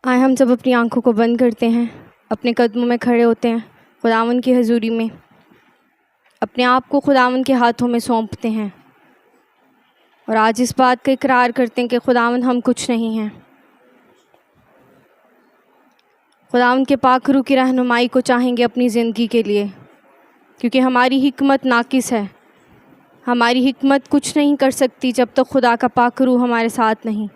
آئے ہم جب اپنی آنکھوں کو بند کرتے ہیں، اپنے قدموں میں کھڑے ہوتے ہیں، خداوند کی حضوری میں اپنے آپ کو خداوند کے ہاتھوں میں سونپتے ہیں، اور آج اس بات کا اقرار کرتے ہیں کہ خداوند ہم کچھ نہیں ہیں۔ خداوند کے پاک روح کی رہنمائی کو چاہیں گے اپنی زندگی کے لیے، کیونکہ ہماری حکمت ناقص ہے۔ ہماری حکمت کچھ نہیں کر سکتی جب تک خدا کا پاک روح ہمارے ساتھ نہیں۔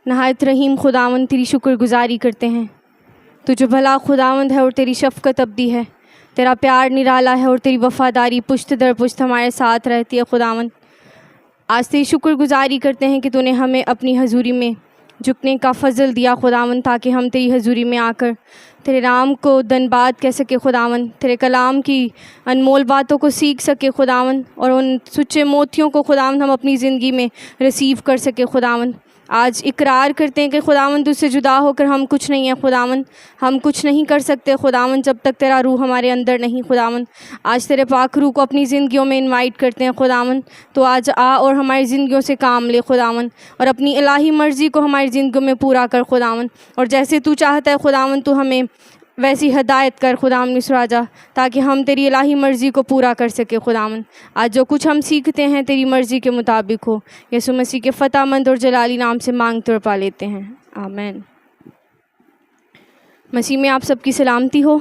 نہایت رحیم خداوند، تیری شکر گزاری کرتے ہیں۔ تو جو بھلا خداوند ہے اور تیری شفقت ابدی ہے، تیرا پیار نرالا ہے اور تیری وفاداری پشت در پشت ہمارے ساتھ رہتی ہے۔ خداوند آج تیری شکر گزاری کرتے ہیں کہ تو نے ہمیں اپنی حضوری میں جھکنے کا فضل دیا خداوند، تاکہ ہم تیری حضوری میں آ کر تیرے نام کو دن بعد کہہ سکے خداوند، تیرے کلام کی انمول باتوں کو سیکھ سکے خداوند، اور ان سچے موتیوں کو خداوند ہم اپنی زندگی میں ریسیو کر سکے خداوند۔ آج اقرار کرتے ہیں کہ خداوند تجھ سے جدا ہو کر ہم کچھ نہیں ہیں خداوند، ہم کچھ نہیں کر سکتے خداوند جب تک تیرا روح ہمارے اندر نہیں خداوند۔ آج تیرے پاک روح کو اپنی زندگیوں میں انوائٹ کرتے ہیں خداوند، تو آج آ اور ہماری زندگیوں سے کام لے خداوند، اور اپنی الہی مرضی کو ہماری زندگیوں میں پورا کر خداوند، اور جیسے تو چاہتا ہے خداوند تو ہمیں ویسی ہدایت کر خداوند مصر راجا، تاکہ ہم تیری الہی مرضی کو پورا کر سکے خداوند۔ آج جو کچھ ہم سیکھتے ہیں تیری مرضی کے مطابق ہو، یسوع مسیح کے فتح مند اور جلالی نام سے مانگتے اور پا لیتے ہیں، آمین۔ مسیح میں آپ سب کی سلامتی ہو۔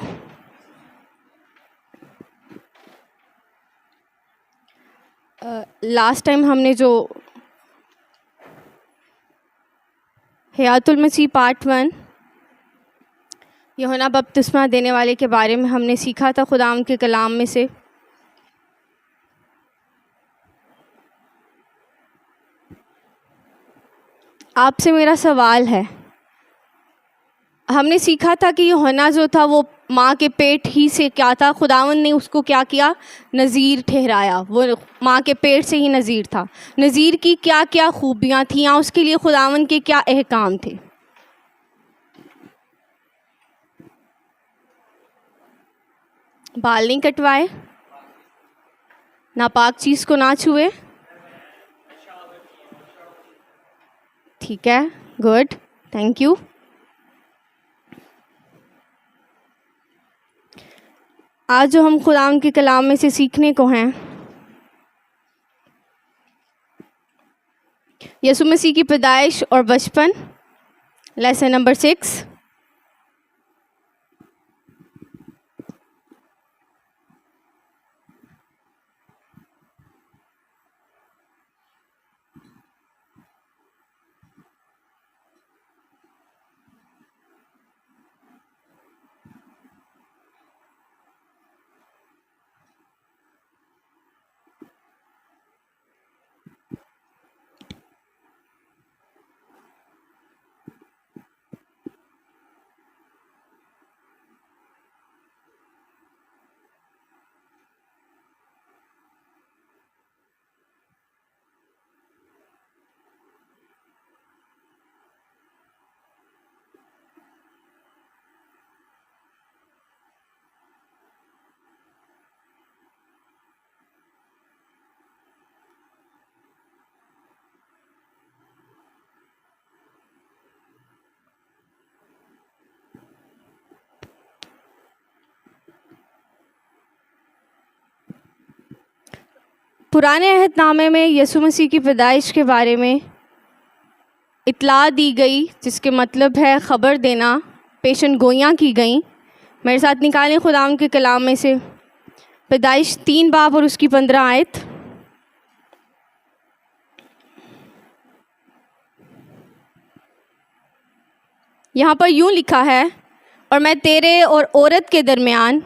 لاسٹ ٹائم ہم نے جو حیات المسیح پارٹ 1 یوحنا بپتسمہ دینے والے کے بارے میں ہم نے سیکھا تھا خداوند کے کلام میں سے۔ آپ سے میرا سوال ہے، ہم نے سیکھا تھا کہ یوحنا جو تھا وہ ماں کے پیٹ ہی سے کیا تھا، خداوند نے اس کو کیا کیا، نذیر ٹھہرایا، وہ ماں کے پیٹ سے ہی نذیر تھا۔ نذیر کی کیا کیا خوبیاں تھیں، یا اس کے لیے خداوند کے کیا احکام تھے؟ بال نہیں کٹوائے، ناپاک چیز کو نہ چھوئے، ٹھیک ہے، گڈ، تھینک یو۔ آج جو ہم خداوند کے کلام میں سے سیکھنے کو ہیں، یسوع مسیح کی پیدائش اور بچپن، لیسن نمبر 6۔ پرانے عہد نامے میں یسوع مسیح کی پیدائش کے بارے میں اطلاع دی گئی، جس کے مطلب ہے خبر دینا، پیشن گوئیاں کی گئیں۔ میرے ساتھ نکالیں خداوند کے کلام میں سے پیدائش 3 باب اور اس کی 15 آیت۔ یہاں پر یوں لکھا ہے، اور میں تیرے اور عورت کے درمیان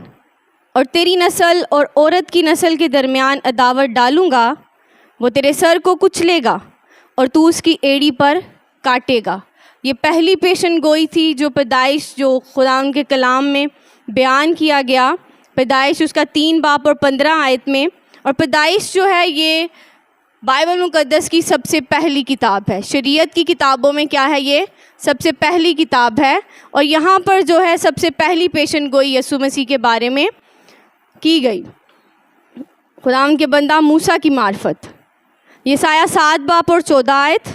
اور تیری نسل اور عورت کی نسل کے درمیان عداوت ڈالوں گا، وہ تیرے سر کو کچلے گا اور تو اس کی ایڑی پر کاٹے گا۔ یہ پہلی پیشن گوئی تھی جو پیدائش جو خداوند کے کلام میں بیان کیا گیا، پیدائش اس کا 3 باب اور 15 آیت میں۔ اور پیدائش جو ہے یہ بائبل مقدس کی سب سے پہلی کتاب ہے، شریعت کی کتابوں میں کیا ہے، یہ سب سے پہلی کتاب ہے، اور یہاں پر جو ہے سب سے پہلی پیشن گوئی یسوع مسیح کے بارے میں کی گئی، خداوند کے بندہ موسیٰ کی معرفت۔ یسایہ 7 باب اور 14 آیت.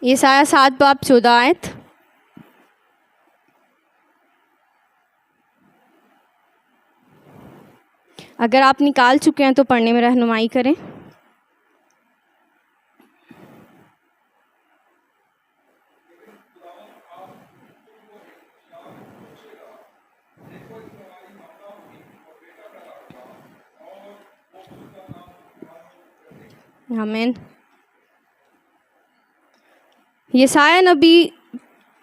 یسایہ 7 باب 14 آیت. اگر آپ نکال چکے ہیں تو پڑھنے میں رہنمائی کریں. آمین. یسایہ نبی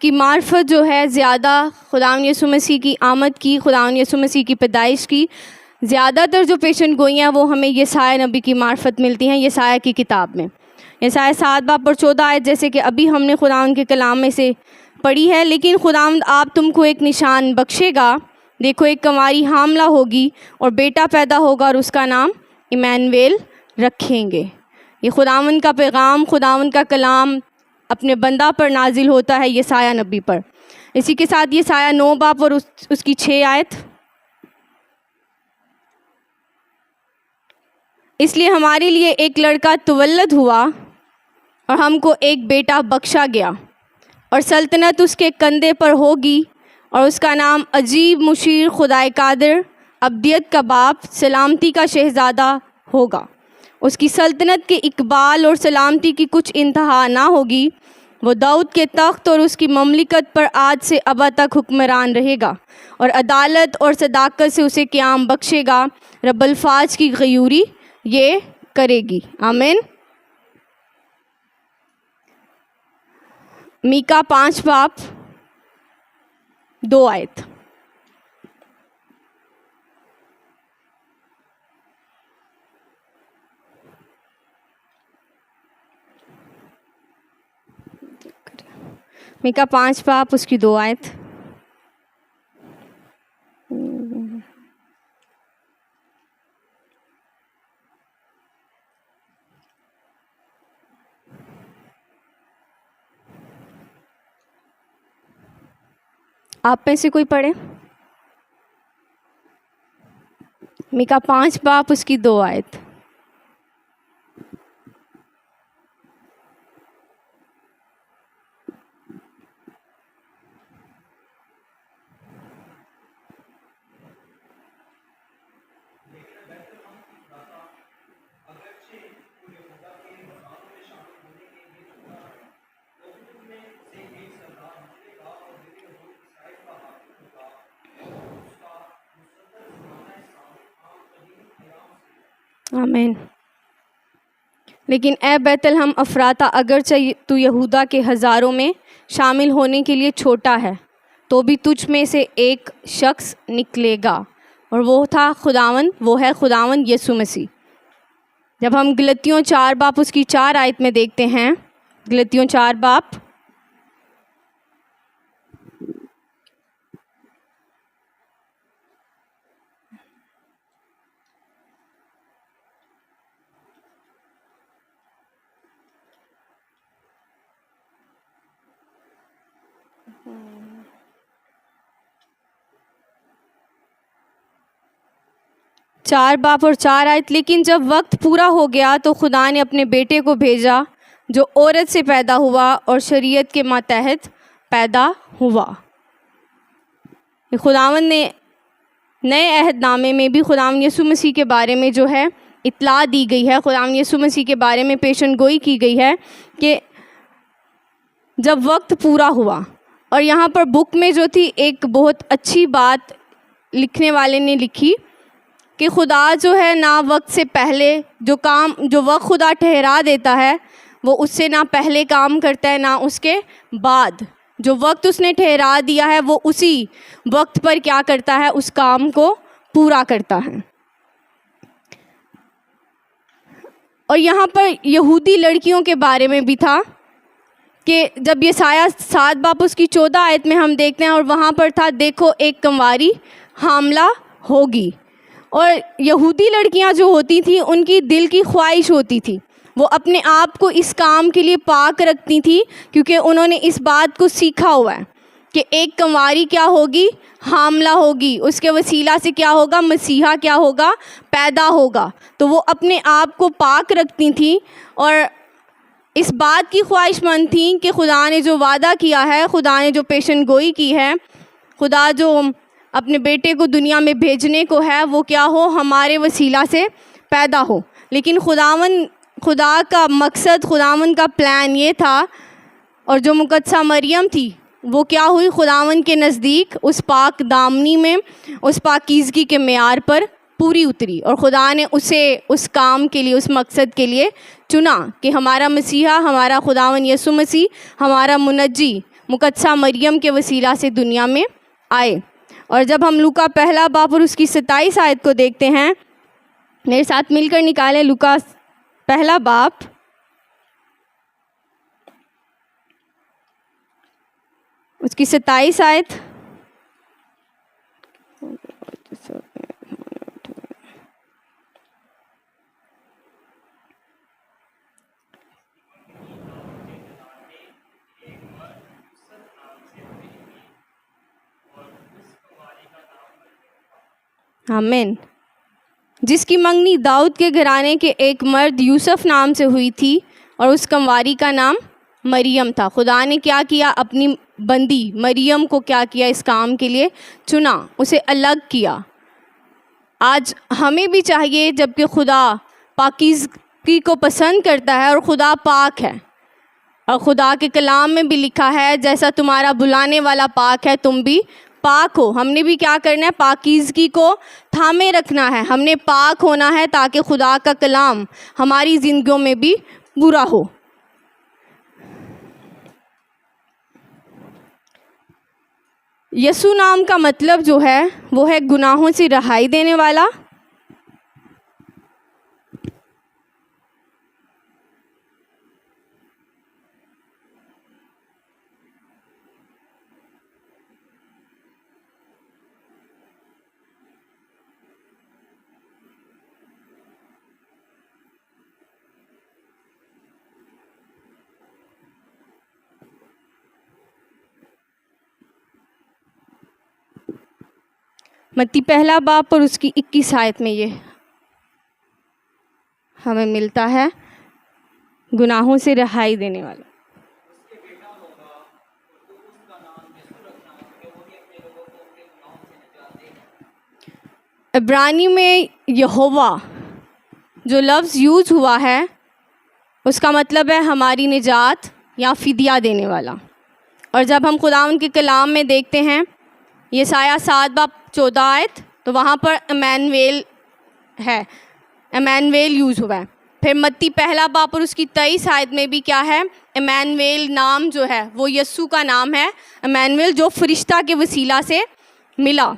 کی معرفت جو ہے زیادہ خداوند یسوع مسیح کی آمد کی، خداوند یسوع مسیح کی پیدائش کی، زیادہ تر جو پیشن گوئیاں وہ ہمیں یسایہ نبی کی معرفت ملتی ہیں یسایہ کی کتاب میں. یسایہ 7 باب اور 14 آیت جیسے کہ ابھی ہم نے خداوند کے کلام میں سے پڑھی ہے. لیکن خداوند آپ تم کو ایک نشان بخشے گا، دیکھو ایک کنواری حاملہ ہوگی اور بیٹا پیدا ہوگا اور اس کا نام ایمانویل رکھیں گے. یہ خداوند کا پیغام، خداوند کا کلام اپنے بندہ پر نازل ہوتا ہے، یسایہ نبی پر. اسی کے ساتھ یسایہ 9 باب اور اس کی 6 آیت. اس لیے ہمارے لیے ایک لڑکا تولد ہوا اور ہم کو ایک بیٹا بخشا گیا، اور سلطنت اس کے کندھے پر ہوگی، اور اس کا نام عجیب، مشیر، خدائے قادر، ابدیت کا باپ، سلامتی کا شہزادہ ہوگا. اس کی سلطنت کے اقبال اور سلامتی کی کچھ انتہا نہ ہوگی. وہ داؤد کے تخت اور اس کی مملکت پر آج سے ابد تک حکمران رہے گا، اور عدالت اور صداقت سے اسے قیام بخشے گا. رب الفاظ کی غیوری یہ کرے گی. آمین. میکا 5 باب 2 آیت. میکا 5 باب اس کی 2 آیت. آپ میں سے کوئی پڑھے؟ میکا 5 باب اس کی 2 آیت. آمین. لیکن اے بیت لحم افراطہ، اگرچہ تو یہودا کے ہزاروں میں شامل ہونے کے لیے چھوٹا ہے، تو بھی تجھ میں سے ایک شخص نکلے گا، اور وہ ہے خداوند یسوع مسیح. جب ہم گلتیوں 4 باب اس کی 4 آیت میں دیکھتے ہیں، گلتیوں 4 باب چار باب اور 4 آیت. لیکن جب وقت پورا ہو گیا تو خدا نے اپنے بیٹے کو بھیجا جو عورت سے پیدا ہوا اور شریعت کے ماتحت پیدا ہوا. خداوند نے نئے عہد نامے میں بھی خداوند یسوع مسیح کے بارے میں جو ہے اطلاع دی گئی ہے، خداوند یسوع مسیح کے بارے میں پیشن گوئی کی گئی ہے کہ جب وقت پورا ہوا. اور یہاں پر بک میں جو تھی ایک بہت اچھی بات لکھنے والے نے لکھی کہ خدا جو ہے نہ وقت سے پہلے جو وقت خدا ٹھہرا دیتا ہے وہ اس سے نہ پہلے کام کرتا ہے نہ اس کے بعد. جو وقت اس نے ٹھہرا دیا ہے وہ اسی وقت پر کیا کرتا ہے، اس کام کو پورا کرتا ہے. اور یہاں پر یہودی لڑکیوں کے بارے میں بھی تھا کہ جب یہ سایہ 7 باب اس کی 14 آیت میں ہم دیکھتے ہیں، اور وہاں پر تھا دیکھو ایک کنواری حاملہ ہوگی. اور یہودی لڑکیاں جو ہوتی تھیں ان کی دل کی خواہش ہوتی تھی، وہ اپنے آپ کو اس کام کے لیے پاک رکھتی تھیں، کیونکہ انہوں نے اس بات کو سیکھا ہوا ہے کہ ایک کنواری کیا ہوگی؟ حاملہ ہوگی. اس کے وسیلہ سے کیا ہوگا؟ مسیحا کیا ہوگا؟ پیدا ہوگا. تو وہ اپنے آپ کو پاک رکھتی تھیں اور اس بات کی خواہش مند تھیں کہ خدا نے جو وعدہ کیا ہے، خدا نے جو پیشن گوئی کی ہے، خدا جو اپنے بیٹے کو دنیا میں بھیجنے کو ہے، وہ کیا ہو؟ ہمارے وسیلہ سے پیدا ہو. لیکن خدا کا مقصد، خداوند کا پلان یہ تھا، اور جو مقدسہ مریم تھی وہ کیا ہوئی؟ خداوند کے نزدیک اس پاک دامنی میں، اس پاکیزگی کے معیار پر پوری اتری، اور خدا نے اسے اس کام کے لیے، اس مقصد کے لیے چنا کہ ہمارا مسیحا، ہمارا خداوند یسوع مسیح، ہمارا منجی مقدسہ مریم کے وسیلہ سے دنیا میں آئے. اور جب ہم لوکا 1 باب اور اس کی 27 آیت کو دیکھتے ہیں، میرے ساتھ مل کر نکالیں لوکا 1 باب اس کی 27 آیت. آمین. جس کی منگنی داؤد کے گھرانے کے ایک مرد یوسف نام سے ہوئی تھی، اور اس کنواری کا نام مریم تھا. خدا نے کیا کیا؟ اپنی بندی مریم کو کیا کیا؟ اس کام کے لیے چنا، اسے الگ کیا. آج ہمیں بھی چاہیے، جب کہ خدا پاکیزگی کو پسند کرتا ہے اور خدا پاک ہے، اور خدا کے کلام میں بھی لکھا ہے جیسا تمہارا بلانے والا پاک ہے تم بھی پاک ہو. ہم نے بھی کیا کرنا ہے؟ پاکیزگی کو تھامے رکھنا ہے. ہم نے پاک ہونا ہے تاکہ خدا کا کلام ہماری زندگیوں میں بھی پورا ہو. یسوع نام کا مطلب جو ہے وہ ہے گناہوں سے رہائی دینے والا. متی 1 باب پر اس کی 21 آیت میں یہ ہمیں ملتا ہے، گناہوں سے رہائی دینے والا. عبرانی میں یہوہ جو لفظ یوز ہوا ہے اس کا مطلب ہے ہماری نجات یا فدیہ دینے والا. اور جب ہم خداوند کے کلام میں دیکھتے ہیں یسایہ 7 باب 14 آیت، تو وہاں پر ایمانویل ہے، ایمانویل یوز ہوا ہے. پھر متی 1 باب پر اس کی 23 آیت میں بھی کیا ہے؟ ایمانویل نام جو ہے وہ یسوع کا نام ہے. ایمانویل جو فرشتہ کے وسیلہ سے ملا،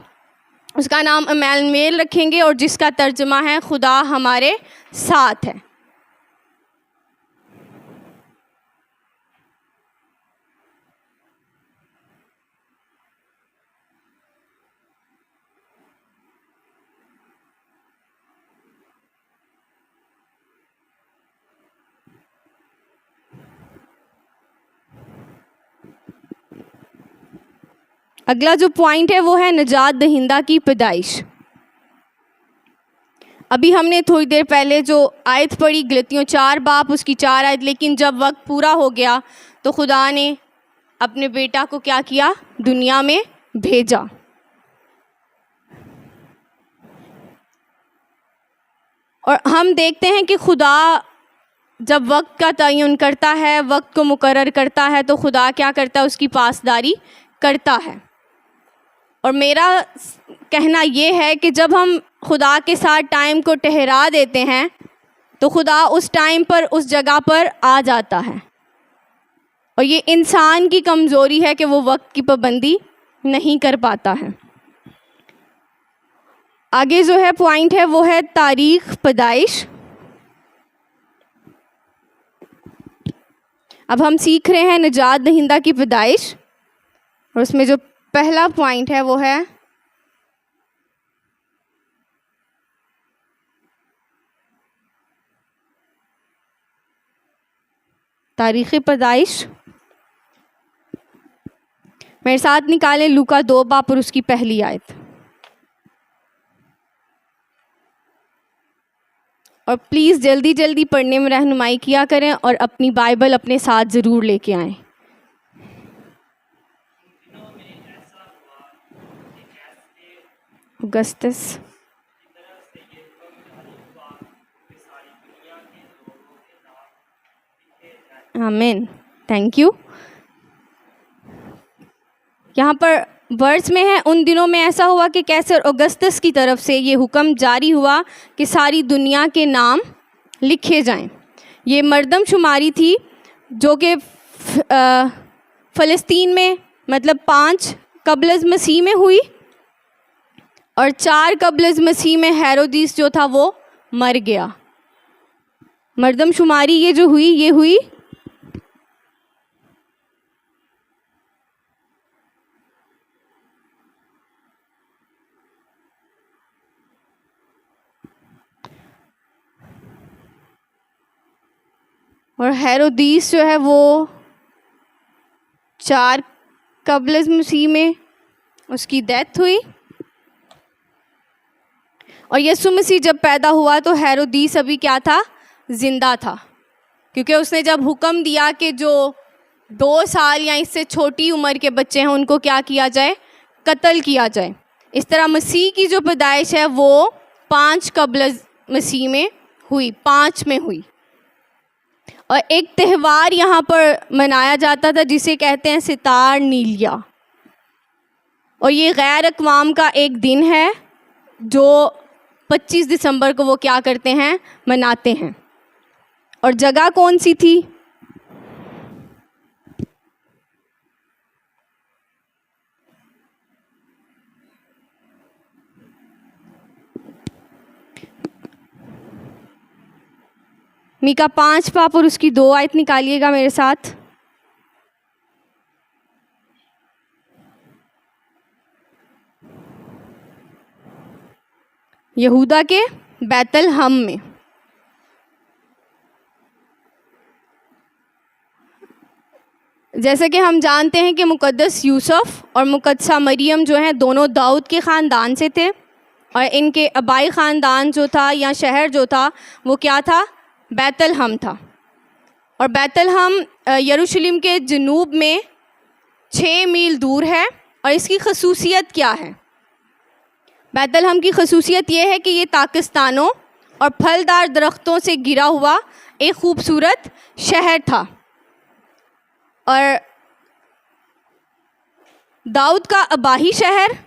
اس کا نام ایمانویل رکھیں گے، اور جس کا ترجمہ ہے خدا ہمارے ساتھ ہے. اگلا جو پوائنٹ ہے وہ ہے نجات دہندہ کی پیدائش. ابھی ہم نے تھوڑی دیر پہلے جو آیت پڑھی غلطیوں 4 باب اس کی 4 آیت، لیکن جب وقت پورا ہو گیا تو خدا نے اپنے بیٹا کو کیا کیا؟ دنیا میں بھیجا. اور ہم دیکھتے ہیں کہ خدا جب وقت کا تعین کرتا ہے، وقت کو مقرر کرتا ہے، تو خدا کیا کرتا ہے؟ اس کی پاسداری کرتا ہے. اور میرا کہنا یہ ہے کہ جب ہم خدا کے ساتھ ٹائم کو ٹھہرا دیتے ہیں تو خدا اس ٹائم پر اس جگہ پر آ جاتا ہے. اور یہ انسان کی کمزوری ہے کہ وہ وقت کی پابندی نہیں کر پاتا ہے. آگے جو ہے پوائنٹ ہے وہ ہے تاریخ پیدائش. اب ہم سیکھ رہے ہیں نجات دہندہ کی پیدائش، اور اس میں جو پہلا پوائنٹ ہے وہ ہے تاریخ پیدائش۔ میرے ساتھ نکالیں لوکا 2 باب اور اس کی پہلی آیت، اور پلیز جلدی جلدی پڑھنے میں رہنمائی کیا کریں اور اپنی بائبل اپنے ساتھ ضرور لے کے آئیں۔ اگستس، آمین، تھینک یو۔ یہاں پر ورس میں ہے ان دنوں میں ایسا ہوا کہ کیسر اگستس کی طرف سے یہ حکم جاری ہوا کہ ساری دنیا کے نام لکھے جائیں۔ یہ مردم شماری تھی جو کہ فلسطین میں مطلب 5 قبل از مسیح میں ہوئی، اور 4 قبل از مسیح میں ہیرودیس جو تھا وہ مر گیا۔ مردم شماری یہ جو ہوئی یہ ہوئی اور ہیرودیس جو ہے وہ 4 قبل از مسیح میں اس کی ڈیتھ ہوئی، اور یسوع مسیح جب پیدا ہوا تو ہیرودیس ابھی کیا تھا؟ زندہ تھا، کیونکہ اس نے جب حکم دیا کہ جو 2 سال یا اس سے چھوٹی عمر کے بچے ہیں ان کو کیا کیا جائے؟ قتل کیا جائے۔ اس طرح مسیح کی جو پیدائش ہے وہ 5 قبل از مسیح میں ہوئی، 5 میں ہوئی۔ اور ایک تہوار یہاں پر منایا جاتا تھا جسے کہتے ہیں ستار نیلیا، اور یہ غیر اقوام کا ایک دن ہے جو 25 دسمبر کو وہ کیا کرتے ہیں؟ مناتے ہیں۔ اور جگہ کون سی تھی؟ میکا 5 باب اور اس کی 2 آیت نکالیے گا میرے ساتھ۔ یہودا کے بیت الحم میں۔ جیسا کہ ہم جانتے ہیں کہ مقدس یوسف اور مقدسہ مریم جو ہیں دونوں داؤد کے خاندان سے تھے، اور ان کے آبائی خاندان جو تھا یا شہر جو تھا وہ کیا تھا؟ بیت الحم تھا۔ اور بیت الحم یروشلم کے جنوب میں 6 میل دور ہے، اور اس کی خصوصیت کیا ہے؟ بیت الحم کی خصوصیت یہ ہے کہ یہ طاقستانوں اور پھلدار درختوں سے گھرا ہوا ایک خوبصورت شہر تھا۔ اور داؤد کا اباہی شہر،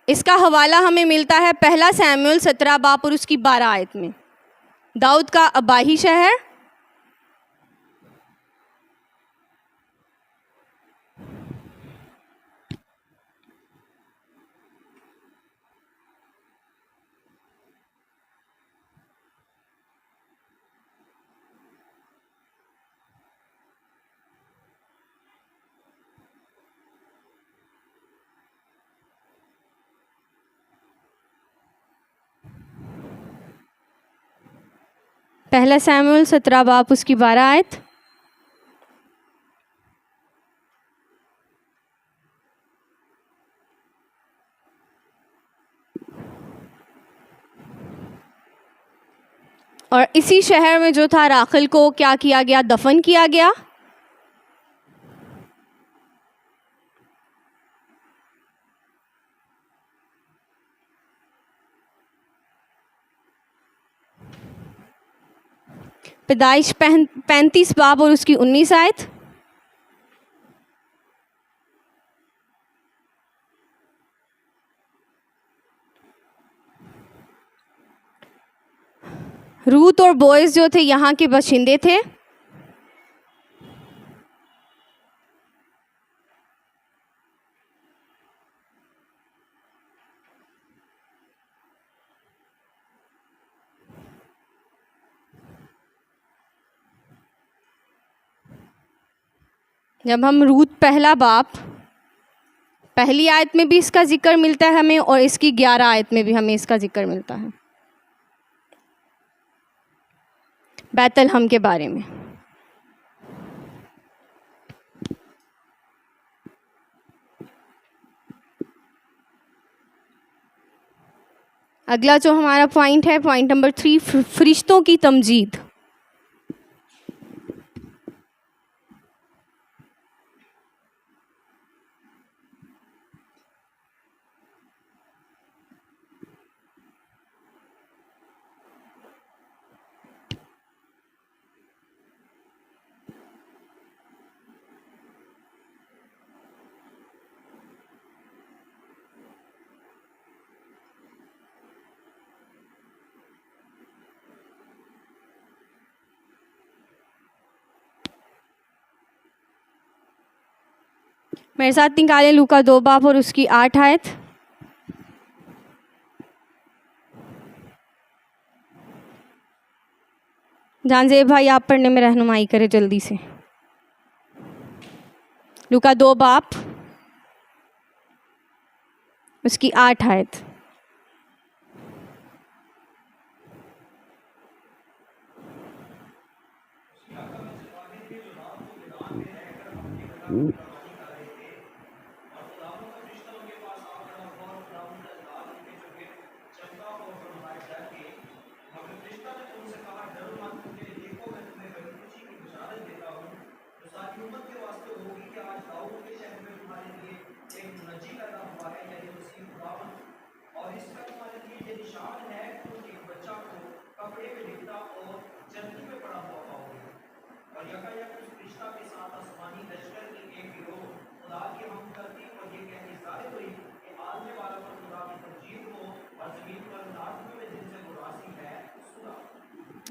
اس کا حوالہ ہمیں ملتا ہے 1 سیموئیل 17 باب اور اس کی 12 آیت میں۔ داؤد کا اباہی شہر، پہلا سیموئیل 17 باب اس کی 12 آیت۔ اور اسی شہر میں جو تھا راخل کو کیا کیا گیا؟ دفن کیا گیا۔ پیدائش 35 باب اور اس کی 19 آیت۔ روت اور بوئز جو تھے یہاں کے باشندے تھے۔ جب ہم روت پہلا باب پہلی آیت میں بھی اس کا ذکر ملتا ہے ہمیں، اور اس کی 11 آیت میں بھی ہمیں اس کا ذکر ملتا ہے بیت الحم کے بارے میں۔ اگلا جو ہمارا پوائنٹ ہے، پوائنٹ نمبر 3، فرشتوں کی تمجید۔ میرے ساتھ نکالیں لوکا 2 باب اور اس کی 8 آیت۔ جان زیب بھائی آپ پڑھنے میں رہنمائی کرے جلدی سے۔ لوکا 2 باب اس کی 8 آیت۔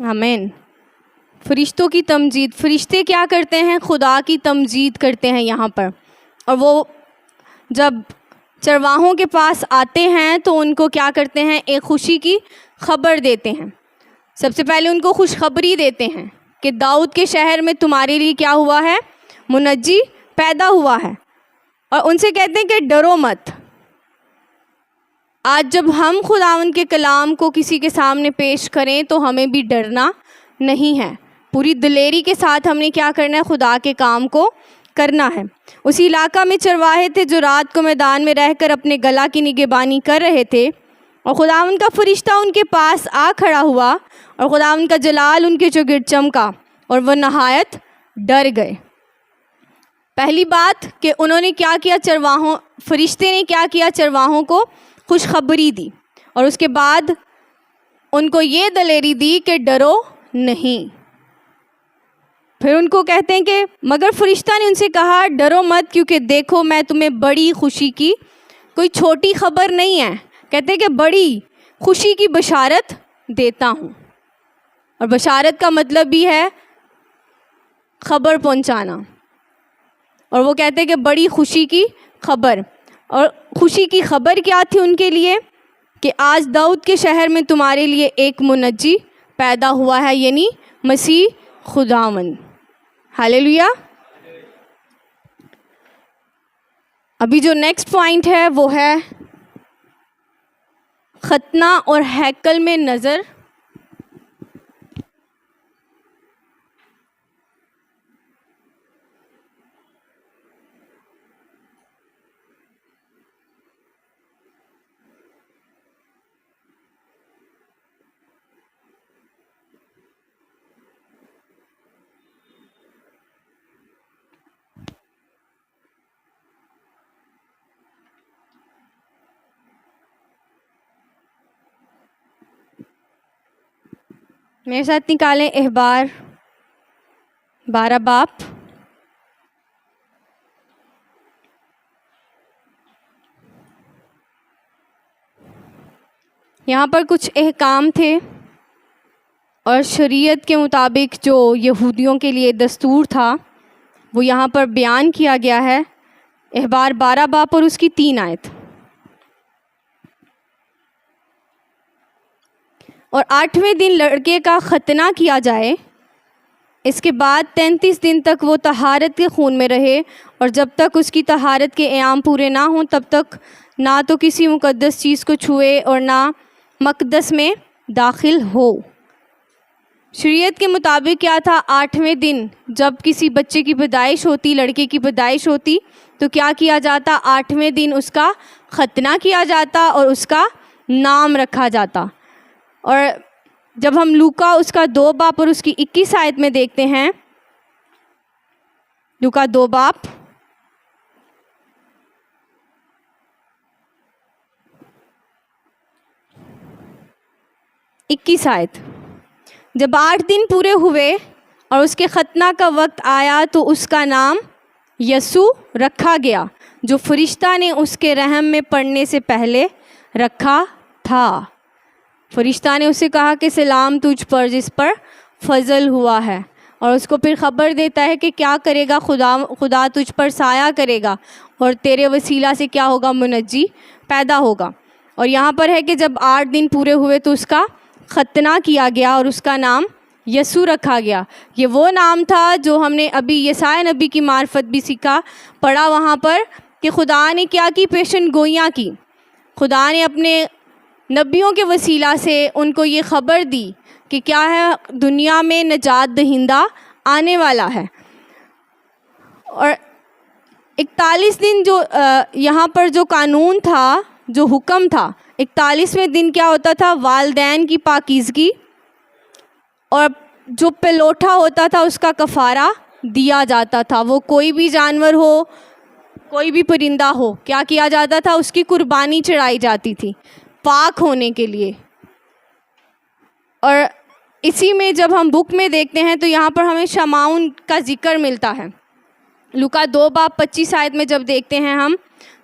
آمین۔ فرشتوں کی تمجید، فرشتے کیا کرتے ہیں؟ خدا کی تمجید کرتے ہیں یہاں پر، اور وہ جب چرواہوں کے پاس آتے ہیں تو ان کو کیا کرتے ہیں؟ ایک خوشی کی خبر دیتے ہیں۔ سب سے پہلے ان کو خوشخبری دیتے ہیں کہ داؤد کے شہر میں تمہارے لیے کیا ہوا ہے؟ منجی پیدا ہوا ہے، اور ان سے کہتے ہیں کہ ڈرو مت۔ آج جب ہم خداوند کے کلام کو کسی کے سامنے پیش کریں تو ہمیں بھی ڈرنا نہیں ہے، پوری دلیری کے ساتھ ہم نے کیا کرنا ہے؟ خدا کے کام کو کرنا ہے۔ اسی علاقہ میں چرواہے تھے جو رات کو میدان میں رہ کر اپنے گلا کی نگہبانی کر رہے تھے، اور خداوند کا فرشتہ ان کے پاس آ کھڑا ہوا، اور خداوند کا جلال ان کے چوگرد چمکا، اور وہ نہایت ڈر گئے۔ پہلی بات کہ انہوں نے کیا کیا؟ فرشتے نے کیا کیا؟ چرواہوں کو خوشخبری دی، اور اس کے بعد ان کو یہ دلیری دی کہ ڈرو نہیں۔ پھر ان کو کہتے ہیں کہ مگر فرشتہ نے ان سے کہا ڈرو مت، کیونکہ دیکھو میں تمہیں بڑی خوشی کی، کوئی چھوٹی خبر نہیں ہے، کہتے ہیں کہ بڑی خوشی کی بشارت دیتا ہوں، اور بشارت کا مطلب بھی ہے خبر پہنچانا، اور وہ کہتے ہیں کہ بڑی خوشی کی خبر۔ اور خوشی کی خبر کیا تھی ان کے لیے؟ کہ آج داؤد کے شہر میں تمہارے لیے ایک منجی پیدا ہوا ہے، یعنی مسیح خداوند۔ ہاللیلویا۔ ابھی جو نیکسٹ پوائنٹ ہے وہ ہے ختنہ اور ہیکل میں نظر۔ میرے ساتھ نکالیں احبار 12 باب۔ یہاں پر کچھ احکام تھے اور شریعت کے مطابق جو یہودیوں کے لیے دستور تھا وہ یہاں پر بیان کیا گیا ہے۔ احبار 12 باب اور اس کی 3 آیت۔ اور 8ویں دن لڑکے کا ختنہ کیا جائے، اس کے بعد 33 دن تک وہ طہارت کے خون میں رہے، اور جب تک اس کی طہارت کے ایام پورے نہ ہوں تب تک نہ تو کسی مقدس چیز کو چھوئے اور نہ مقدس میں داخل ہو۔ شریعت کے مطابق کیا تھا، 8ویں دن جب کسی بچے کی پیدائش ہوتی، لڑکے کی پیدائش ہوتی، تو کیا کیا جاتا، 8ویں دن اس کا ختنہ کیا جاتا اور اس کا نام رکھا جاتا۔ اور جب ہم لوکا اس کا 2 باب اور اس کی 21 آیت میں دیکھتے ہیں، لوکا 2 باب 21 آیت، جب 8 دن پورے ہوئے اور اس کے ختنہ کا وقت آیا تو اس کا نام یسوع رکھا گیا، جو فرشتہ نے اس کے رحم میں پڑنے سے پہلے رکھا تھا۔ فرشتہ نے اسے کہا کہ سلام تجھ پر جس پر فضل ہوا ہے، اور اس کو پھر خبر دیتا ہے کہ کیا کرے گا، خدا تجھ پر سایہ کرے گا اور تیرے وسیلہ سے کیا ہوگا، منجی پیدا ہوگا۔ اور یہاں پر ہے کہ جب 8 دن پورے ہوئے تو اس کا ختنہ کیا گیا اور اس کا نام یسوع رکھا گیا۔ یہ وہ نام تھا جو ہم نے ابھی یسایا نبی کی معرفت بھی سیکھا، پڑھا وہاں پر کہ خدا نے کیا کی، پیشن گوئیاں کی۔ خدا نے اپنے نبیوں کے وسیلہ سے ان کو یہ خبر دی کہ کیا ہے، دنیا میں نجات دہندہ آنے والا ہے۔ اور 41 دن جو یہاں پر جو قانون تھا، جو حکم تھا، 41ویں دن کیا ہوتا تھا، والدین کی پاکیزگی، اور جو پلوٹا ہوتا تھا اس کا کفارہ دیا جاتا تھا۔ وہ کوئی بھی جانور ہو، کوئی بھی پرندہ ہو، کیا کیا جاتا تھا، اس کی قربانی چڑھائی جاتی تھی پاک ہونے کے لیے۔ اور اسی میں جب ہم بک میں دیکھتے ہیں تو یہاں پر ہمیں شمعون کا ذکر ملتا ہے۔ لوکا 2 باب 25 آیت میں جب دیکھتے ہیں ہم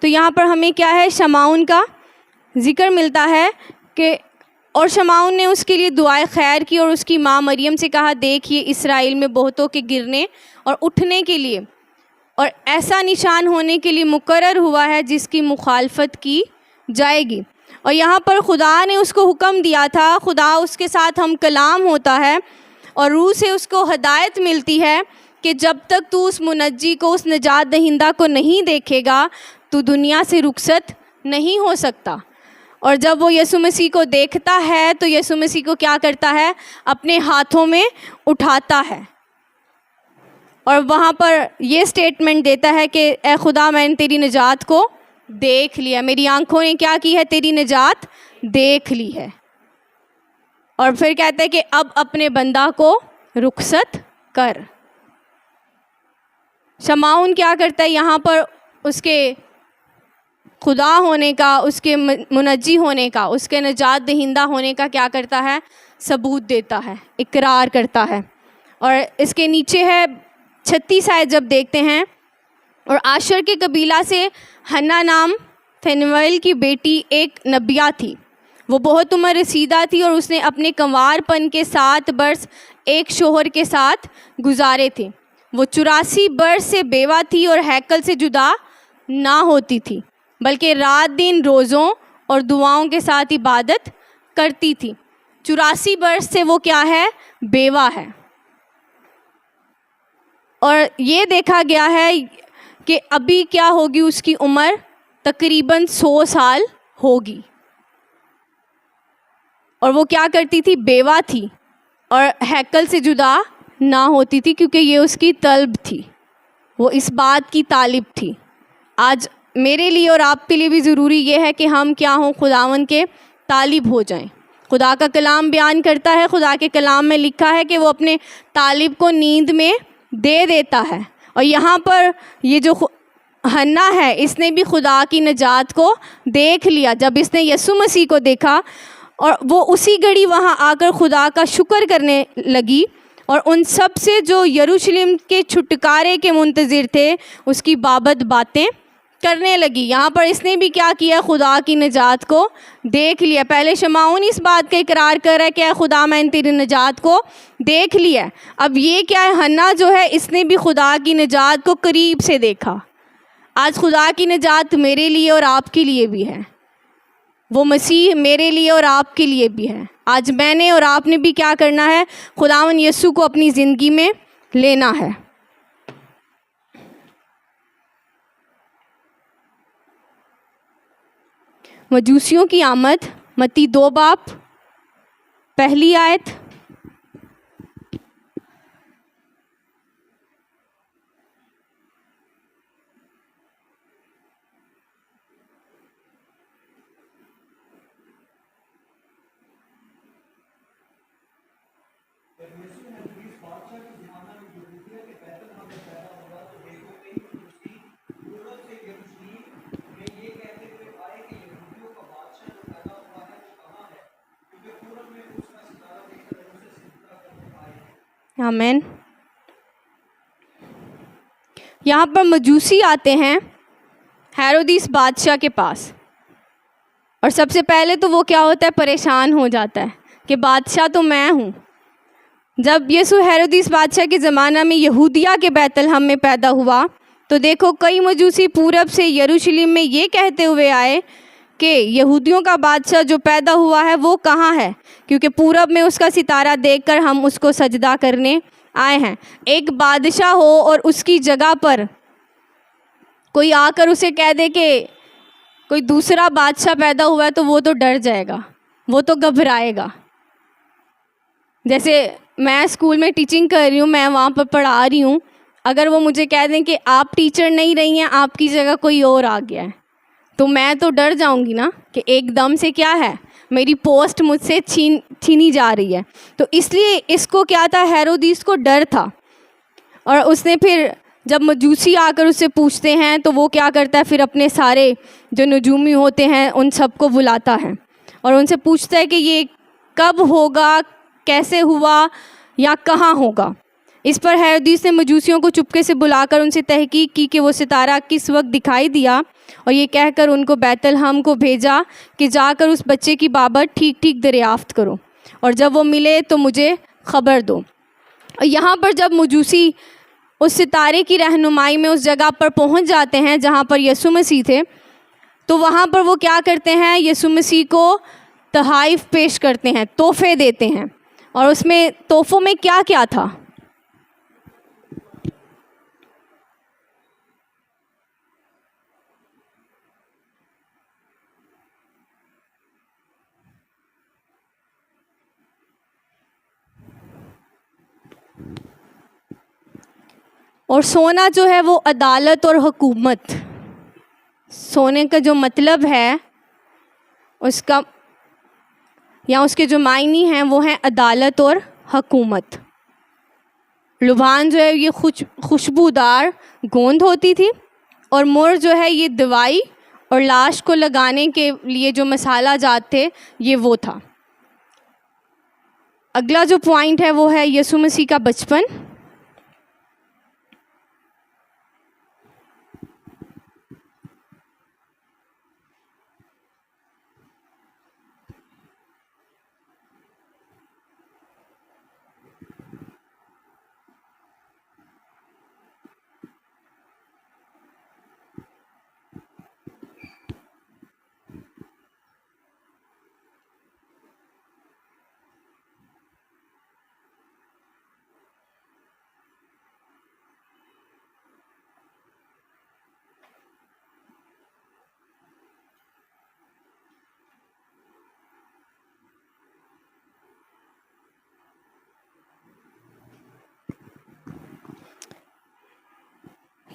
تو یہاں پر ہمیں کیا ہے، شمعون کا ذکر ملتا ہے کہ اور شمعون نے اس کے لیے دعائے خیر کی اور اس کی ماں مریم سے کہا، دیکھیے اسرائیل میں بہتوں کے گرنے اور اٹھنے کے لیے اور ایسا نشان ہونے کے لیے مقرر ہوا ہے جس کی مخالفت کی جائے گی۔ اور یہاں پر خدا نے اس کو حکم دیا تھا، خدا اس کے ساتھ ہم کلام ہوتا ہے اور روح سے اس کو ہدایت ملتی ہے کہ جب تک تو اس منجی کو، اس نجات دہندہ کو نہیں دیکھے گا تو دنیا سے رخصت نہیں ہو سکتا۔ اور جب وہ یسوع مسیح کو دیکھتا ہے تو یسوع مسیح کو کیا کرتا ہے، اپنے ہاتھوں میں اٹھاتا ہے اور وہاں پر یہ سٹیٹمنٹ دیتا ہے کہ اے خدا، میں نے تیری نجات کو دیکھ لیا، میری آنکھوں نے کیا کی ہے، تیری نجات دیکھ لی ہے۔ اور پھر کہتا ہے کہ اب اپنے بندہ کو رخصت کر۔ شمعون کیا کرتا ہے، یہاں پر اس کے خدا ہونے کا، اس کے منجی ہونے کا، اس کے نجات دہندہ ہونے کا کیا کرتا ہے، ثبوت دیتا ہے، اقرار کرتا ہے۔ اور اس کے نیچے ہے 36 آیت جب دیکھتے ہیں، اور آشر کے قبیلہ سے حنا نام فنویل کی بیٹی ایک نبیہ تھی، وہ بہت عمر رسیدہ تھی اور اس نے اپنے کنوار پن کے 7 برس ایک شوہر کے ساتھ گزارے تھے۔ وہ 84 برس سے بیوہ تھی اور ہیکل سے جدا نہ ہوتی تھی، بلکہ رات دن روزوں اور دعاؤں کے ساتھ عبادت کرتی تھی۔ 84 برس سے وہ کیا ہے، بیوہ ہے۔ اور یہ دیکھا گیا ہے کہ ابھی کیا ہوگی، اس کی عمر تقریباً 100 سال ہوگی۔ اور وہ کیا کرتی تھی، بیوہ تھی اور ہیکل سے جدا نہ ہوتی تھی، کیونکہ یہ اس کی طلب تھی، وہ اس بات کی طالب تھی۔ آج میرے لیے اور آپ کے لیے بھی ضروری یہ ہے کہ ہم کیا ہوں، خداوند کے طالب ہو جائیں۔ خدا کا کلام بیان کرتا ہے، خدا کے کلام میں لکھا ہے کہ وہ اپنے طالب کو نیند میں دے دیتا ہے۔ اور یہاں پر یہ جو حنا ہے، اس نے بھی خدا کی نجات کو دیکھ لیا۔ جب اس نے یسوع مسیح کو دیکھا اور وہ اسی گھڑی وہاں آ کر خدا کا شکر کرنے لگی، اور ان سب سے جو یروشلم کے چھٹکارے کے منتظر تھے اس کی بابت باتیں کرنے لگی۔ یہاں پر اس نے بھی کیا کیا، خدا کی نجات کو دیکھ لیا۔ پہلے شمعون اس بات کا اقرار کر رہا ہے کہ اے خدا، میں نے تیری نجات کو دیکھ لیا۔ اب یہ کیا ہے، حنا جو ہے اس نے بھی خدا کی نجات کو قریب سے دیکھا۔ آج خدا کی نجات میرے لیے اور آپ کے لیے بھی ہے، وہ مسیح میرے لیے اور آپ کے لیے بھی ہے۔ آج میں نے اور آپ نے بھی کیا کرنا ہے، خداوند یسوع کو اپنی زندگی میں لینا ہے۔ مجوسیوں کی آمد، متی 2 باب پہلی آیت۔ آمین۔ یہاں پر مجوسی آتے ہیں ہیرودیس بادشاہ کے پاس، اور سب سے پہلے تو وہ کیا ہوتا ہے، پریشان ہو جاتا ہے کہ بادشاہ تو میں ہوں۔ جب یسوع ہیرودیس بادشاہ کے زمانہ میں یہودیہ کے بیت لحم میں پیدا ہوا تو دیکھو کئی مجوسی پورب سے یروشلم میں یہ کہتے ہوئے آئے کہ یہودیوں کا بادشاہ جو پیدا ہوا ہے وہ کہاں ہے، کیونکہ پورب میں اس کا ستارہ دیکھ کر ہم اس کو سجدہ کرنے آئے ہیں۔ ایک بادشاہ ہو اور اس کی جگہ پر کوئی آ کر اسے کہہ دے کہ کوئی دوسرا بادشاہ پیدا ہوا ہے تو وہ تو ڈر جائے گا، وہ تو گھبرائے گا۔ جیسے میں اسکول میں ٹیچنگ کر رہی ہوں، میں وہاں پر پڑھا رہی ہوں، اگر وہ مجھے کہہ دیں کہ آپ ٹیچر نہیں رہی ہیں، آپ کی جگہ کوئی اور آ گیا ہے، تو میں تو ڈر جاؤں گی نا کہ ایک دم سے کیا ہے، میری پوسٹ مجھ سے چھینی جا رہی ہے۔ تو اس لیے اس کو کیا تھا، ہیرودیس کو ڈر تھا، اور اس نے پھر جب مجوسی آ کر اس سے پوچھتے ہیں تو وہ کیا کرتا ہے، پھر اپنے سارے جو نجومی ہوتے ہیں ان سب کو بلاتا ہے اور ان سے پوچھتا ہے کہ یہ کب ہوگا، کیسے ہوا یا کہاں ہوگا۔ اس پر ہیرودیس نے مجوسیوں کو چپکے سے بلا کر ان سے تحقیق کی کہ وہ ستارہ کس وقت دکھائی دیا، اور یہ کہہ کر ان کو بیت لحم کو بھیجا کہ جا کر اس بچے کی بابت ٹھیک ٹھیک دریافت کرو، اور جب وہ ملے تو مجھے خبر دو۔ اور یہاں پر جب مجوسی اس ستارے کی رہنمائی میں اس جگہ پر پہنچ جاتے ہیں جہاں پر یسوع مسیح تھے، تو وہاں پر وہ کیا کرتے ہیں، یسوع مسیح کو تحائف پیش کرتے ہیں، تحفے دیتے ہیں۔ اور اس میں تحفوں میں کیا کیا تھا؟ اور سونا جو ہے وہ عدالت اور حکومت، سونے کا جو مطلب ہے اس کا یا اس کے جو معنی ہیں وہ ہیں عدالت اور حکومت۔ لبان جو ہے یہ خوشبودار گوند ہوتی تھی، اور مر جو ہے یہ دوائی اور لاش کو لگانے کے لیے جو مسالہ جات تھے یہ وہ تھا۔ اگلا جو پوائنٹ ہے وہ ہے یسوع مسیح کا بچپن۔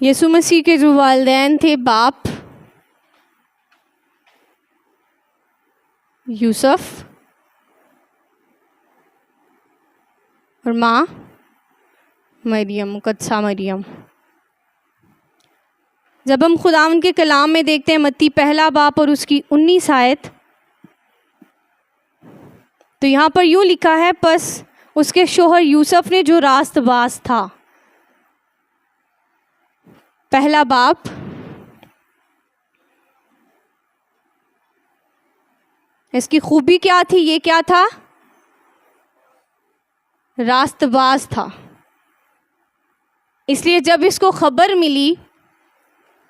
یسوع مسیح کے جو والدین تھے، باپ یوسف اور ماں مریم، مقدسہ مریم۔ جب ہم خداوند کے کلام میں دیکھتے ہیں متی پہلا باب اور اس کی 19 آیت، تو یہاں پر یوں لکھا ہے، پس اس کے شوہر یوسف نے جو راست باز تھا۔ پہلا باب اس کی خوبی کیا تھی، یہ کیا تھا، راست باز تھا۔ اس لیے جب اس کو خبر ملی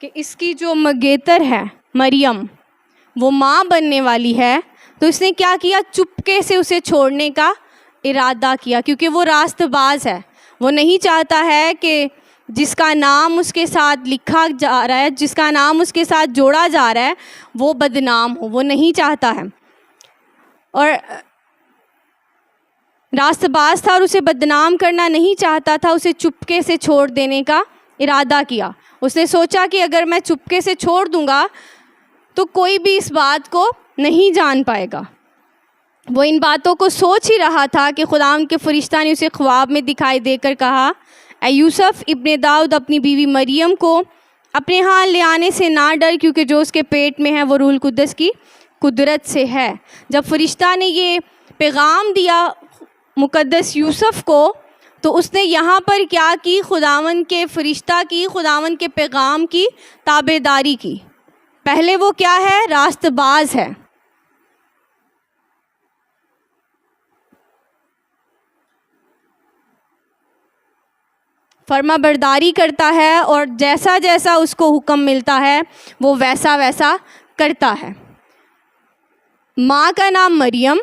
کہ اس کی جو مگیتر ہے مریم وہ ماں بننے والی ہے، تو اس نے کیا کیا، چپکے سے اسے چھوڑنے کا ارادہ کیا، کیونکہ وہ راست باز ہے، وہ نہیں چاہتا ہے کہ جس کا نام اس کے ساتھ لکھا جا رہا ہے، جس کا نام اس کے ساتھ جوڑا جا رہا ہے، وہ بدنام ہو، وہ نہیں چاہتا ہے۔ اور راست باز تھا اور اسے بدنام کرنا نہیں چاہتا تھا، اسے چپکے سے چھوڑ دینے کا ارادہ کیا۔ اس نے سوچا کہ اگر میں چپکے سے چھوڑ دوں گا تو کوئی بھی اس بات کو نہیں جان پائے گا۔ وہ ان باتوں کو سوچ ہی رہا تھا کہ خداوند کے فرشتہ نے اسے خواب میں دکھائی دے کر کہا، اے یوسف ابن داؤد، اپنی بیوی مریم کو اپنے ہاں لے آنے سے نہ ڈر، کیونکہ جو اس کے پیٹ میں ہے وہ روح القدس کی قدرت سے ہے۔ جب فرشتہ نے یہ پیغام دیا مقدس یوسف کو، تو اس نے یہاں پر کیا کی؟ خداوند کے فرشتہ کی، خداوند کے پیغام کی تابع داری کی۔ پہلے وہ کیا ہے؟ راست باز ہے۔ فرما برداری کرتا ہے، اور جیسا جیسا اس کو حکم ملتا ہے وہ ویسا ویسا کرتا ہے۔ ماں کا نام مریم،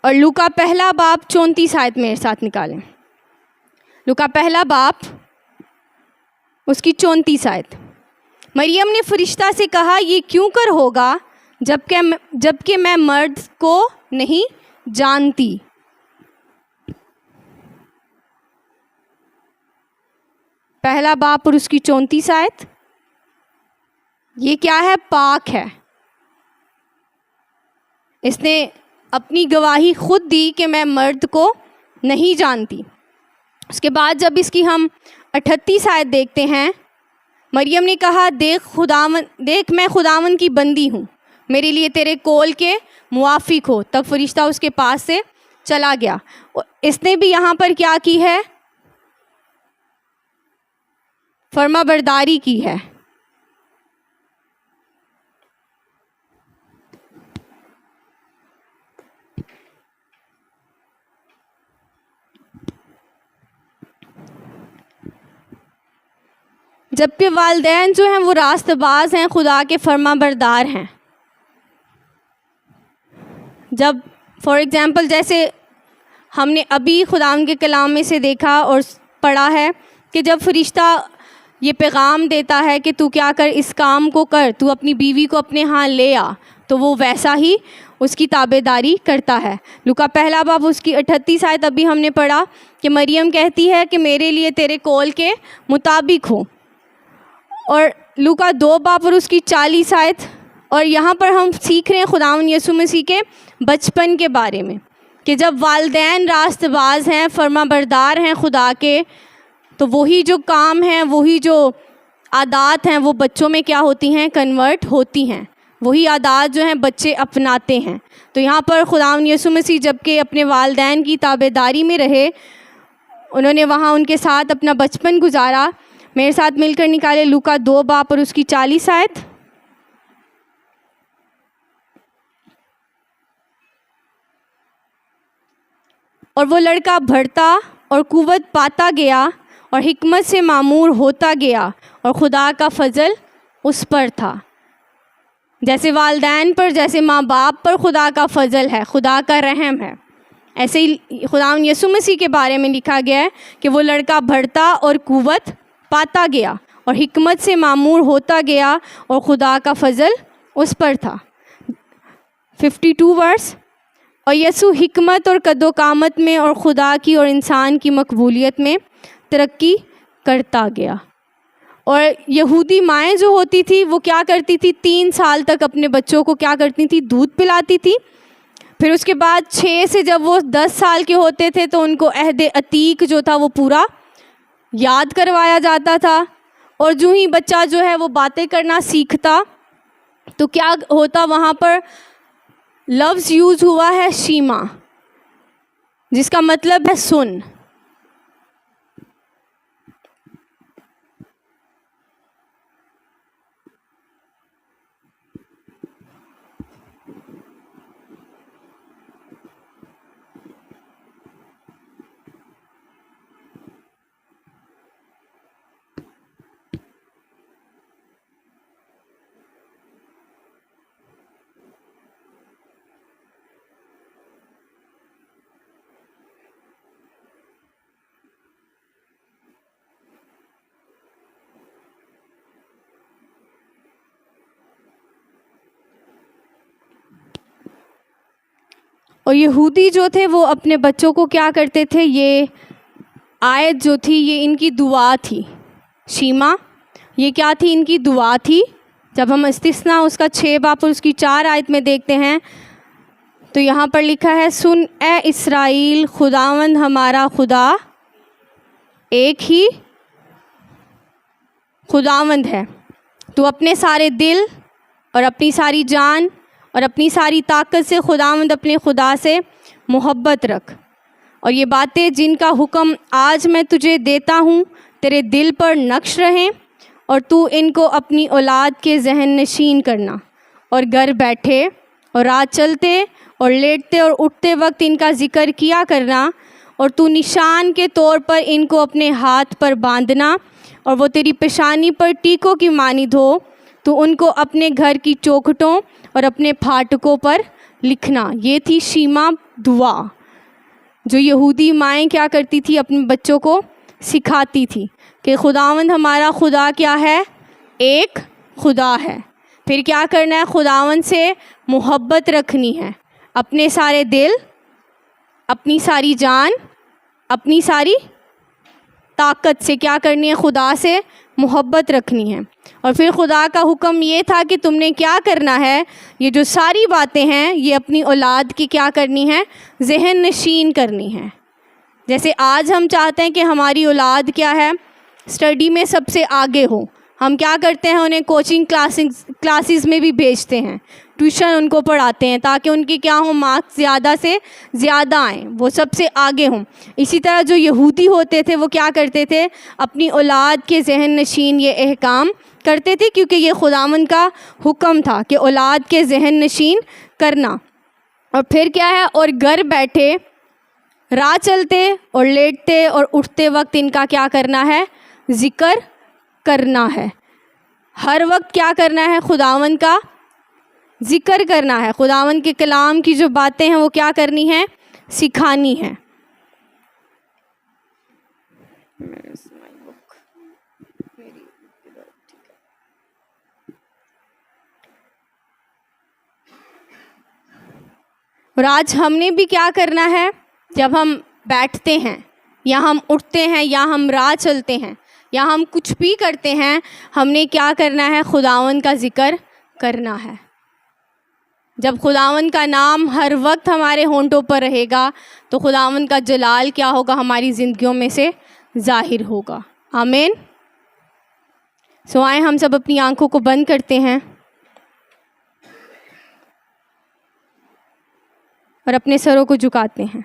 اور لوکا پہلا باب 34 آیت میرے ساتھ نکالیں۔ لوکا پہلا باب اس کی 34 آیت۔ مریم نے فرشتہ سے کہا، یہ کیوں کر ہوگا جبکہ میں مرد کو نہیں جانتی؟ پہلا باب اور اس کی 34 آیت۔ یہ کیا ہے؟ پاک ہے۔ اس نے اپنی گواہی خود دی کہ میں مرد کو نہیں جانتی۔ اس کے بعد جب اس کی ہم 38 آیت دیکھتے ہیں، مریم نے کہا، دیکھ میں خداوند کی بندی ہوں، میرے لیے تیرے قول کے موافق ہو۔ تب فرشتہ اس کے پاس سے چلا گیا۔ اس نے بھی یہاں پر کیا کی ہے؟ فرما برداری کی ہے۔ جبکہ والدین جو ہیں وہ راست باز ہیں، خدا کے فرما بردار ہیں۔ جب فار ایگزامپل جیسے ہم نے ابھی خداوند کے کلام میں سے دیکھا اور پڑھا ہے کہ جب فرشتہ یہ پیغام دیتا ہے کہ تو کیا کر، اس کام کو کر، تو اپنی بیوی کو اپنے ہاں لے آ، تو وہ ویسا ہی اس کی تابع داری کرتا ہے۔ لوکا پہلا باب اس کی 38 آیت ابھی ہم نے پڑھا کہ مریم کہتی ہے کہ میرے لیے تیرے قول کے مطابق ہو۔ اور لوکا 2 باب اور اس کی 40 آیت، اور یہاں پر ہم سیکھ رہے ہیں خداوند یسوع مسیح کے بچپن کے بارے میں، کہ جب والدین راست باز ہیں، فرما بردار ہیں خدا کے، تو وہی جو کام ہیں، وہی جو عادات ہیں، وہ بچوں میں کیا ہوتی ہیں؟ کنورٹ ہوتی ہیں۔ وہی عادات جو ہیں بچے اپناتے ہیں۔ تو یہاں پر خداوند یسوع مسیح جب کہ اپنے والدین کی تابع داری میں رہے، انہوں نے وہاں ان کے ساتھ اپنا بچپن گزارا۔ میرے ساتھ مل کر نکالے لوکا 2 باب اور اس کی 40 آیت۔ اور وہ لڑکا بڑھتا اور قوت پاتا گیا اور حکمت سے معمور ہوتا گیا، اور خدا کا فضل اس پر تھا۔ جیسے والدین پر، جیسے ماں باپ پر خدا کا فضل ہے، خدا کا رحم ہے، ایسے ہی خداوند یسوع مسیح کے بارے میں لکھا گیا ہے کہ وہ لڑکا بڑھتا اور قوت پاتا گیا اور حکمت سے معمور ہوتا گیا، اور خدا کا فضل اس پر تھا۔ 52 ورس۔ اور یسوع حکمت اور قد و قامت میں اور خدا کی اور انسان کی مقبولیت میں ترقی کرتا گیا۔ اور یہودی مائیں جو ہوتی تھی وہ کیا کرتی تھی؟ 3 سال تک اپنے بچوں کو کیا کرتی تھی؟ دودھ پلاتی تھی۔ پھر اس کے بعد 6 سے جب وہ 10 سال کے ہوتے تھے تو ان کو عہد عتیق جو تھا وہ پورا یاد کروایا جاتا تھا۔ اور جو ہی بچہ جو ہے وہ باتیں کرنا سیکھتا تو کیا ہوتا؟ وہاں پر لفظ یوز ہوا ہے شیما، جس کا مطلب ہے سن۔ اور یہودی جو تھے وہ اپنے بچوں کو کیا کرتے تھے، یہ آیت جو تھی یہ ان کی دعا تھی، شیما یہ کیا تھی، ان کی دعا تھی۔ جب ہم استثناء اس کا 6 باب اور اس کی 4 آیت میں دیکھتے ہیں تو یہاں پر لکھا ہے، سن اے اسرائیل، خداوند ہمارا خدا ایک ہی خداوند ہے، تو اپنے سارے دل اور اپنی ساری جان اور اپنی ساری طاقت سے خداوند اپنے خدا سے محبت رکھ، اور یہ باتیں جن کا حکم آج میں تجھے دیتا ہوں تیرے دل پر نقش رہیں، اور تو ان کو اپنی اولاد کے ذہن نشین کرنا، اور گھر بیٹھے اور رات چلتے اور لیٹتے اور اٹھتے وقت ان کا ذکر کیا کرنا، اور تو نشان کے طور پر ان کو اپنے ہاتھ پر باندھنا، اور وہ تیری پیشانی پر ٹیکوں کی مانند ہو، تو ان کو اپنے گھر کی چوکھٹوں اور اپنے پھاٹکوں پر لکھنا۔ یہ تھی شیما دعا جو یہودی مائیں کیا کرتی تھی، اپنے بچوں کو سکھاتی تھی کہ خداوند ہمارا خدا کیا ہے، ایک خدا ہے۔ پھر کیا کرنا ہے، خداوند سے محبت رکھنی ہے، اپنے سارے دل، اپنی ساری جان، اپنی ساری طاقت سے کیا کرنی ہے، خدا سے محبت رکھنی ہے۔ اور پھر خدا کا حکم یہ تھا کہ تم نے کیا کرنا ہے، یہ جو ساری باتیں ہیں یہ اپنی اولاد کی کیا کرنی ہے، ذہن نشین کرنی ہے۔ جیسے آج ہم چاہتے ہیں کہ ہماری اولاد کیا ہے، اسٹڈی میں سب سے آگے ہو، ہم کیا کرتے ہیں، انہیں کوچنگ کلاسز میں بھی بھیجتے ہیں، ٹیوشن ان کو پڑھاتے ہیں تاکہ ان کی کیا ہوں، مارکس زیادہ سے زیادہ آئیں، وہ سب سے آگے ہوں۔ اسی طرح جو یہودی ہوتے تھے وہ کیا کرتے تھے، اپنی اولاد کے ذہن نشین یہ احکام کرتے تھے، کیونکہ یہ خداوند کا حکم تھا کہ اولاد کے ذہن نشین کرنا۔ اور پھر کیا ہے، اور گھر بیٹھے راہ چلتے اور لیٹتے اور اٹھتے وقت ان کا کیا کرنا ہے، ذکر کرنا ہے۔ ہر وقت کیا کرنا ہے، خداوند کا ذکر کرنا ہے، خداوند کے کلام کی جو باتیں ہیں وہ کیا کرنی ہے، سکھانی ہے۔ اور آج ہم نے بھی کیا کرنا ہے، جب ہم بیٹھتے ہیں یا ہم اٹھتے ہیں یا ہم راہ چلتے ہیں یا ہم کچھ بھی کرتے ہیں، ہم نے کیا کرنا ہے، خداوند کا ذکر کرنا ہے۔ جب خداوند کا نام ہر وقت ہمارے ہونٹوں پر رہے گا تو خداوند کا جلال کیا ہوگا، ہماری زندگیوں میں سے ظاہر ہوگا۔ آمین۔ سو آئیں ہم سب اپنی آنکھوں کو بند کرتے ہیں اور اپنے سروں کو جھکاتے ہیں۔